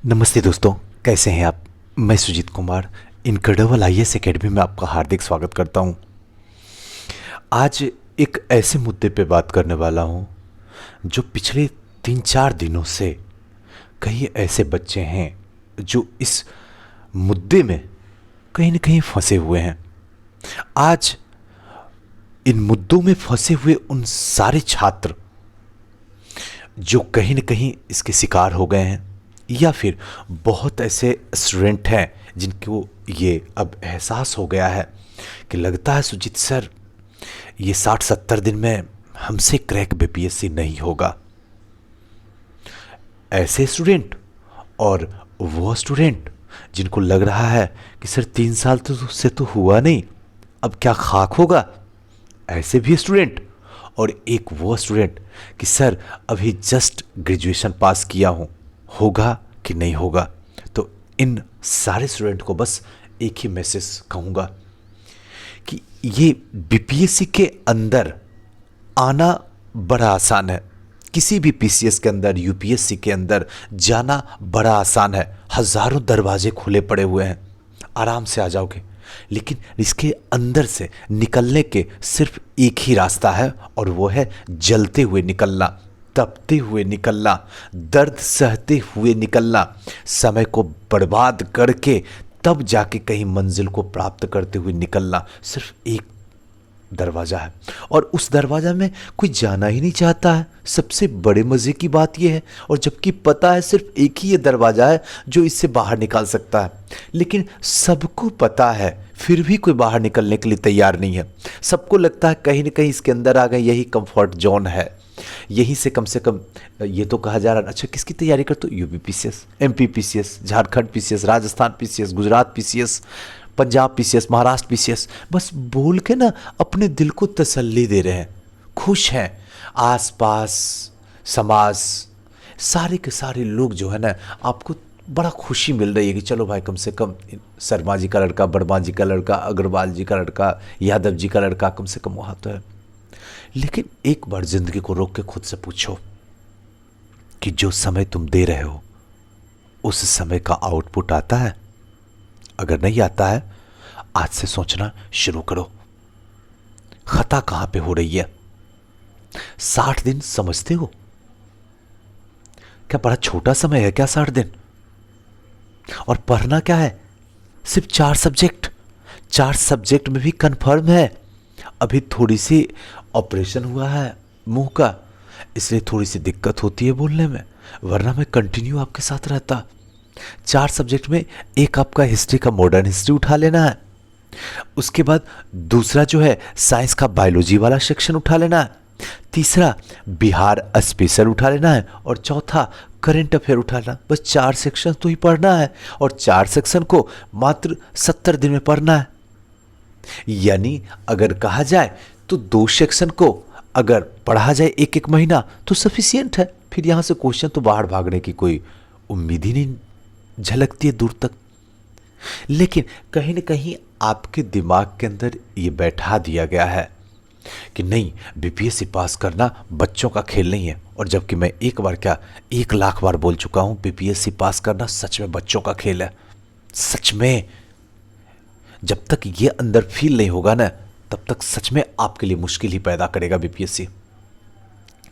नमस्ते दोस्तों, कैसे हैं आप। मैं Sujit Kumar incredible IAS academy में आपका हार्दिक स्वागत करता हूं। आज एक ऐसे मुद्दे पे बात करने वाला हूं जो पिछले 3-4 दिनों से कई ऐसे बच्चे हैं जो इस मुद्दे में कहीं न कहीं फंसे हुए हैं। आज इन मुद्दों में फंसे हुए उन सारे छात्र जो कहीं न कहीं इसके शिकार हो गए हैं, या फिर बहुत ऐसे स्टूडेंट हैं जिनको ये अब एहसास हो गया है कि लगता है सुजीत सर, ये 60-70 दिन में हमसे क्रैक बीपीएससी नहीं होगा। ऐसे स्टूडेंट और वो स्टूडेंट जिनको लग रहा है कि सर 3 साल से तो हुआ नहीं, अब क्या खाक होगा। ऐसे भी स्टूडेंट, और एक वो स्टूडेंट कि सर अभी जस्ट ग्रेजुएशन पास किया हूँ, होगा कि नहीं होगा। तो इन सारे स्टूडेंट को बस एक ही मैसेज कहूँगा कि ये बीपीएससी के अंदर आना बड़ा आसान है। किसी भी पीसीएस के अंदर, यूपीएससी के अंदर जाना बड़ा आसान है। हज़ारों दरवाजे खुले पड़े हुए हैं, आराम से आ जाओगे। लेकिन इसके अंदर से निकलने के सिर्फ एक ही रास्ता है, और वो है जलते हुए निकलना, तपते हुए निकलना, दर्द सहते हुए निकलना, समय को बर्बाद करके तब जाके कहीं मंजिल को प्राप्त करते हुए निकलना। सिर्फ एक दरवाज़ा है, और उस दरवाज़ा में कोई जाना ही नहीं चाहता है। सबसे बड़े मज़े की बात यह है, और जबकि पता है सिर्फ एक ही ये दरवाज़ा है जो इससे बाहर निकाल सकता है, लेकिन सबको पता है, फिर भी कोई बाहर निकलने के लिए तैयार नहीं है। सबको लगता है कहीं ना कहीं इसके अंदर आ गए, यही कंफर्ट जोन है, यहीं से कम ये तो कहा जा रहा है। अच्छा, किसकी तैयारी करते हो? UP PCS, MP PCS, Jharkhand PCS, Rajasthan PCS, Gujarat PCS, Punjab PCS, Maharashtra PCS. बस बोल के ना अपने दिल को तसल्ली दे रहे हैं, खुश हैं। आसपास समाज, सारे के सारे लोग जो है ना, आपको बड़ा खुशी मिल रही है कि चलो भाई, कम से कम शर्मा जी का लड़का, वर्मा जी का लड़का, अग्रवाल जी का लड़का, यादव जी का लड़का कम से कम वहाँ तो है। लेकिन एक बार जिंदगी को रोक के खुद से पूछो कि जो समय तुम दे रहे हो उस समय का आउटपुट आता है? अगर नहीं आता है, आज से सोचना शुरू करो, खता कहां पे हो रही है। 60 दिन समझते हो? क्या बड़ा छोटा समय है क्या 60 दिन? और पढ़ना क्या है? सिर्फ 4 सब्जेक्ट। 4 सब्जेक्ट में भी कंफर्म है। अभी थोड़ी सी ऑपरेशन हुआ है मुंह का, इसलिए थोड़ी सी दिक्कत होती है बोलने में, वरना मैं कंटिन्यू आपके साथ रहता। 4 सब्जेक्ट में एक आपका हिस्ट्री का मॉडर्न हिस्ट्री उठा लेना है, उसके बाद दूसरा जो है साइंस का बायोलॉजी वाला सेक्शन उठा लेना है, तीसरा बिहार स्पेशल उठा लेना है, और चौथा करंट अफेयर उठाना। बस 4 सेक्शन तो ही पढ़ना है, और 4 सेक्शन को मात्र 70 दिन में पढ़ना है। यानी अगर कहा जाए तो 2 सेक्शन को अगर पढ़ा जाए एक एक महीना तो सफिशियंट है। फिर यहां से क्वेश्चन तो बाहर भागने की कोई उम्मीद ही नहीं झलकती है दूर तक। लेकिन कहीं ना कहीं आपके दिमाग के अंदर ये बैठा दिया गया है कि नहीं, बीपीएससी पास करना बच्चों का खेल नहीं है। और जबकि मैं एक बार क्या 1 लाख बार बोल चुका हूं, बीपीएससी पास करना सच में बच्चों का खेल है। सच में जब तक ये अंदर फील नहीं होगा ना, तब तक सच में आपके लिए मुश्किल ही पैदा करेगा बीपीएससी।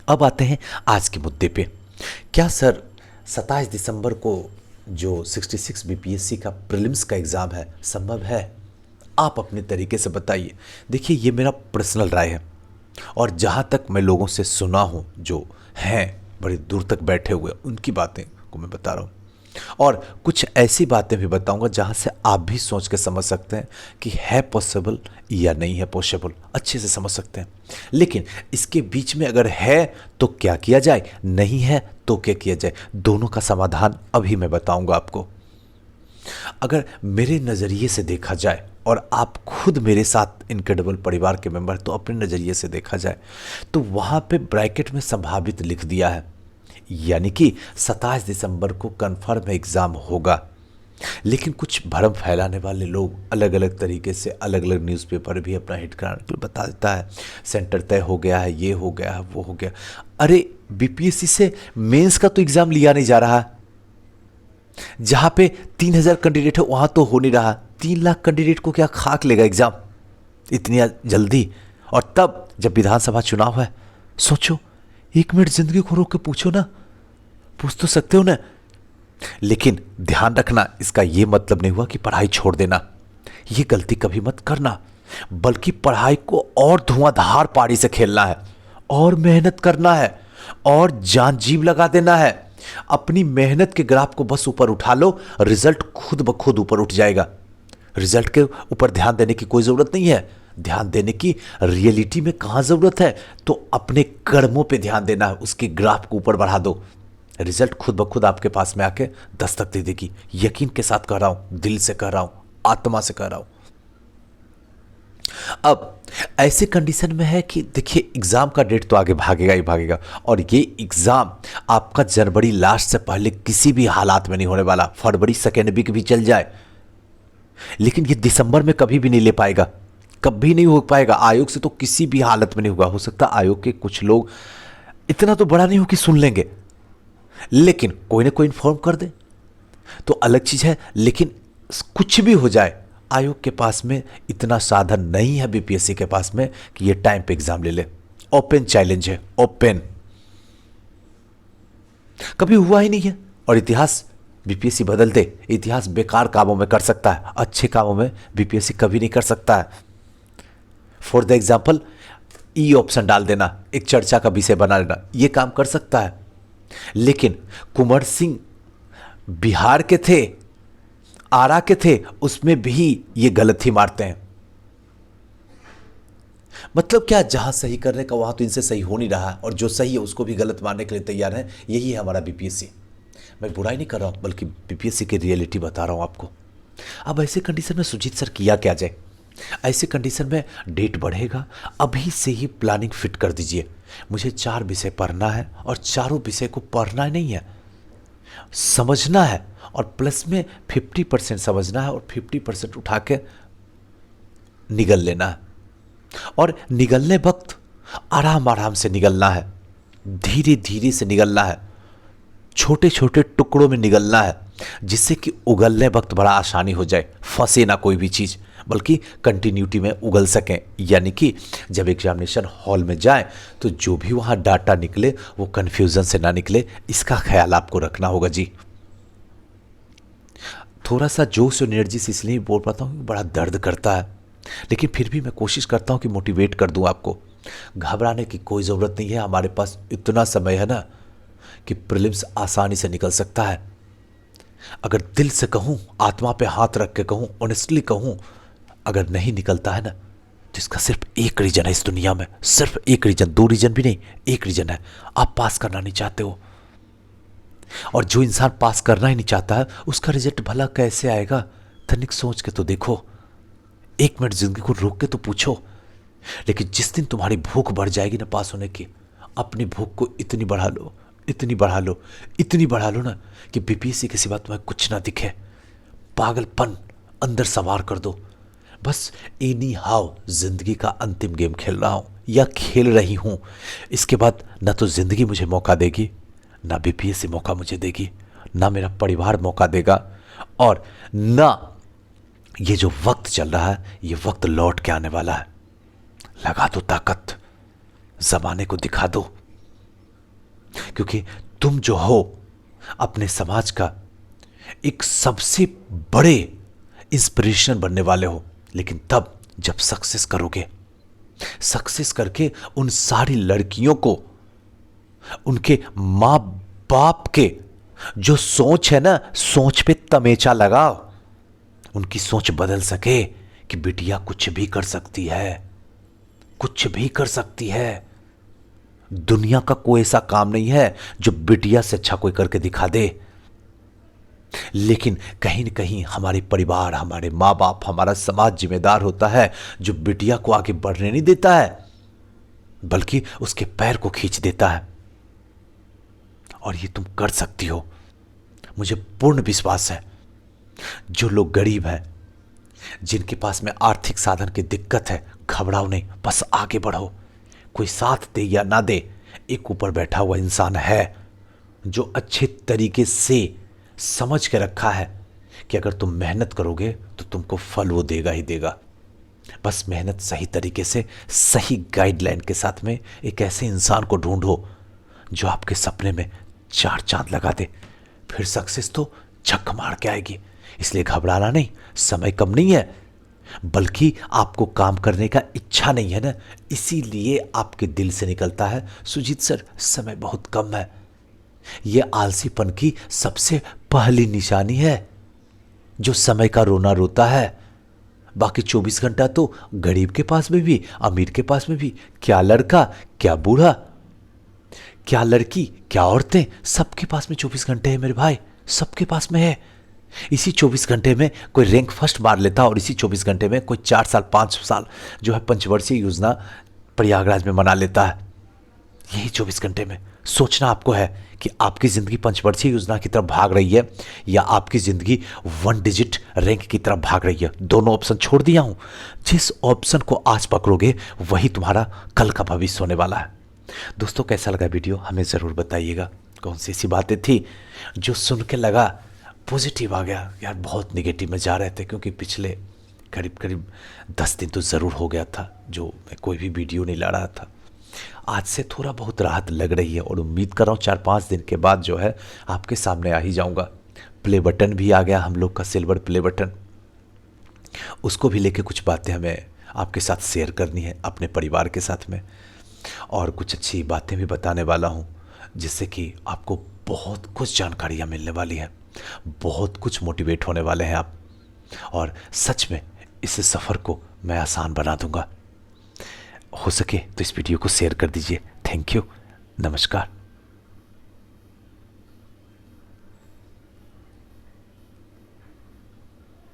अब आते हैं आज के मुद्दे पे। क्या सर 27 दिसंबर को जो 66 बीपीएससी का प्रीलिम्स का एग्ज़ाम है, संभव है? आप अपने तरीके से बताइए। देखिए, ये मेरा पर्सनल राय है, और जहाँ तक मैं लोगों से सुना हूँ जो हैं बड़ी दूर तक बैठे हुए, उनकी बातें को मैं बता रहा हूँ, और कुछ ऐसी बातें भी बताऊंगा जहाँ से आप भी सोच के समझ सकते हैं कि है पॉसिबल या नहीं है पॉसिबल, अच्छे से समझ सकते हैं। लेकिन इसके बीच में अगर है तो क्या किया जाए, नहीं है तो क्या किया जाए, दोनों का समाधान अभी मैं बताऊंगा आपको। अगर मेरे नज़रिए से देखा जाए, और आप खुद मेरे साथ इनक्रेडिबल परिवार के मेंबर, तो अपने नज़रिए से देखा जाए तो वहाँ पे ब्रैकेट में संभावित लिख दिया है, यानी कि 27 दिसंबर को कन्फर्म एग्ज़ाम होगा। लेकिन कुछ भ्रम फैलाने वाले लोग अलग अलग तरीके से अलग अलग न्यूज़पेपर भी अपना हिट कराने के लिए बता देता है, सेंटर तय हो गया है, ये हो गया है, वो हो गया। अरे बीपीएससी से मेंस का तो एग्ज़ाम लिया नहीं जा रहा है, जहां पे 3,000 कैंडिडेट है वहां तो हो नहीं रहा, 3 लाख कैंडिडेट को क्या खाक लेगा एग्जाम इतनी जल्दी। और तब जब विधानसभा चुनाव है, सोचो 1 मिनट जिंदगी को रोक के पूछो ना, पूछ तो सकते हो ना। लेकिन ध्यान रखना, इसका यह मतलब नहीं हुआ कि पढ़ाई छोड़ देना, यह गलती कभी मत करना, बल्कि पढ़ाई को और धुआंधार पारी से खेलना है, और मेहनत करना है, और जान जीव लगा देना है। अपनी मेहनत के ग्राफ को बस ऊपर उठा लो, रिजल्ट खुद ब खुद ऊपर उठ जाएगा। रिजल्ट के ऊपर ध्यान देने की कोई जरूरत नहीं है, ध्यान देने की रियलिटी में कहां जरूरत है, तो अपने कर्मों पे ध्यान देना है, उसके ग्राफ को ऊपर बढ़ा दो, रिजल्ट खुद ब खुद आपके पास में आके दस्तक दे देगी। यकीन के साथ कह रहा हूं, दिल से कह रहा हूं, आत्मा से कह रहा हूं। अब ऐसे कंडीशन में है कि देखिए एग्जाम का डेट तो आगे भागेगा ही भागेगा, और ये एग्जाम आपका जनवरी लास्ट से पहले किसी भी हालात में नहीं होने वाला। फरवरी सेकेंड वीक भी चल जाए, लेकिन ये दिसंबर में कभी भी नहीं ले पाएगा, कभी नहीं हो पाएगा। आयोग से तो किसी भी हालत में नहीं होगा। हो सकता आयोग के कुछ लोग, इतना तो बड़ा नहीं हो कि सुन लेंगे, लेकिन कोई ना कोई इन्फॉर्म कर दे तो अलग चीज है। लेकिन कुछ भी हो जाए, आयोग के पास में इतना साधन नहीं है बीपीएससी के पास में कि ये टाइम पे एग्जाम ले ले। ओपन चैलेंज है, ओपन, कभी हुआ ही नहीं है। और इतिहास बीपीएससी बदल दे, इतिहास बेकार कामों में कर सकता है, अच्छे कामों में बीपीएससी कभी नहीं कर सकता है। For the example, E option डाल देना, एक चर्चा का विषय बना लेना, यह काम कर सकता है। लेकिन कुंवर सिंह बिहार के थे, आरा के थे, उसमें भी ये गलत ही मारते हैं। मतलब क्या, जहां सही करने का वहां तो इनसे सही हो नहीं रहा है, और जो सही है उसको भी गलत मानने के लिए तैयार है। यही है हमारा बीपीएससी। मैं बुराई नहीं कर रहा हूं, बल्कि बीपीएससी की रियलिटी बता रहा हूं आपको। अब ऐसे कंडीशन में सुजीत सर किया क्या जाए? ऐसे कंडीशन में डेट बढ़ेगा, अभी से ही प्लानिंग फिट कर दीजिए। मुझे 4 विषय पढ़ना है, और चारों विषय को पढ़ना नहीं है, समझना है, और प्लस में 50% समझना है और 50% उठा के निगल लेना है। और निगलने वक्त आराम आराम से निगलना है, धीरे धीरे से निगलना है, छोटे छोटे टुकड़ों में निगलना है, जिससे कि उगलने वक्त बड़ा आसानी हो जाए, फंसे ना कोई भी चीज़, बल्कि कंटिन्यूटी में उगल सकें। यानी कि जब एग्जामिनेशन हॉल में जाए तो जो भी वहाँ डाटा निकले वो कन्फ्यूज़न से ना निकले, इसका ख्याल आपको रखना होगा जी। थोड़ा सा जोश और एनर्जी से इसलिए बोल पाता हूँ, बड़ा दर्द करता है, लेकिन फिर भी मैं कोशिश करता हूँ कि मोटिवेट कर दूँ आपको। घबराने की कोई ज़रूरत नहीं है, हमारे पास इतना समय है ना कि प्रीलिम्स आसानी से निकल सकता है। अगर दिल से कहूँ, आत्मा पे हाथ रख के कहूँ, ऑनेस्टली कहूँ, अगर नहीं निकलता है ना, तो इसका सिर्फ एक रीजन है इस दुनिया में, सिर्फ एक रीजन, 2 रीजन भी नहीं, एक रीजन है, आप पास करना नहीं चाहते हो। और जो इंसान पास करना ही नहीं चाहता है, उसका रिजल्ट भला कैसे आएगा? तनिक सोच के तो देखो, 1 मिनट जिंदगी को रोक के तो पूछो। लेकिन जिस दिन तुम्हारी भूख बढ़ जाएगी ना पास होने की, अपनी भूख को इतनी बढ़ा लो, इतनी बढ़ा लो, इतनी बढ़ा लो ना कि बीपीएससी के सिवा तुम्हें कुछ ना दिखे, पागलपन अंदर सवार कर दो। बस एनी हाउ जिंदगी का अंतिम गेम खेल रहा हूं या खेल रही हूं, इसके बाद ना तो जिंदगी मुझे मौका देगी, ना बीपीएससी मौका मुझे देगी, ना मेरा परिवार मौका देगा, और ना ये जो वक्त चल रहा है ये वक्त लौट के आने वाला है। लगा दो ताकत, जमाने को दिखा दो, क्योंकि तुम जो हो अपने समाज का एक सबसे बड़े इंस्पिरेशन बनने वाले हो। लेकिन तब जब सक्सेस करोगे, सक्सेस करके उन सारी लड़कियों को, उनके मां बाप के जो सोच है ना, सोच पे तमेचा लगाओ, उनकी सोच बदल सके कि बिटिया कुछ भी कर सकती है, कुछ भी कर सकती है। दुनिया का कोई ऐसा काम नहीं है जो बिटिया से अच्छा कोई करके दिखा दे। लेकिन कहीं न कहीं हमारे परिवार, हमारे माँ बाप, हमारा समाज जिम्मेदार होता है, जो बिटिया को आगे बढ़ने नहीं देता है, बल्कि उसके पैर को खींच देता है। और ये तुम कर सकती हो, मुझे पूर्ण विश्वास है। जो लोग गरीब हैं, जिनके पास में आर्थिक साधन की दिक्कत है, घबराओ नहीं, बस आगे बढ़ो। कोई साथ दे या ना दे, एक ऊपर बैठा हुआ इंसान है जो अच्छे तरीके से समझ के रखा है कि अगर तुम मेहनत करोगे तो तुमको फल वो देगा ही देगा। बस मेहनत सही तरीके से, सही गाइडलाइन के साथ में एक ऐसे इंसान को ढूंढो जो आपके सपने में चार चांद लगा दे, फिर सक्सेस तो झक मार के आएगी। इसलिए घबराना नहीं, समय कम नहीं है, बल्कि आपको काम करने का इच्छा नहीं है ना, इसीलिए आपके दिल से निकलता है सुजीत सर समय बहुत कम है। यह आलसीपन की सबसे पहली निशानी है, जो समय का रोना रोता है। बाकी 24 घंटा तो गरीब के पास में भी, अमीर के पास में भी, क्या लड़का क्या बूढ़ा, क्या लड़की क्या औरतें, सबके पास में 24 घंटे है मेरे भाई, सबके पास में है। इसी 24 घंटे में कोई रैंक फर्स्ट मार लेता और इसी 24 घंटे में कोई 4 साल 5 साल जो है पंचवर्षीय योजना प्रयागराज में मना लेता है। यही 24 घंटे में सोचना आपको है कि आपकी ज़िंदगी पंचवर्षीय योजना की तरफ भाग रही है या आपकी ज़िंदगी 1 डिजिट रैंक की तरफ भाग रही है। दोनों ऑप्शन छोड़ दिया हूँ, जिस ऑप्शन को आज पकड़ोगे वही तुम्हारा कल का भविष्य होने वाला है। दोस्तों कैसा लगा वीडियो हमें ज़रूर बताइएगा। कौन सी ऐसी बातें थी जो सुन के लगा पॉजिटिव आ गया, यार बहुत निगेटिव में जा रहे थे, क्योंकि पिछले करीब करीब 10 दिन तो ज़रूर हो गया था जो मैं कोई भी वीडियो नहीं ला रहा था। आज से थोड़ा बहुत राहत लग रही है और उम्मीद कर रहा हूँ 4-5 दिन के बाद जो है आपके सामने आ ही जाऊँगा। प्ले बटन भी आ गया हम लोग का, सिल्वर प्ले बटन, उसको भी लेके कुछ बातें हमें आपके साथ शेयर करनी है अपने परिवार के साथ में, और कुछ अच्छी बातें भी बताने वाला हूँ जिससे कि आपको बहुत कुछ जानकारियाँ मिलने वाली हैं, बहुत कुछ मोटिवेट होने वाले हैं आप, और सच में इस सफ़र को मैं आसान बना दूंगा। हो सके तो इस वीडियो को शेयर कर दीजिए। थैंक यू, नमस्कार।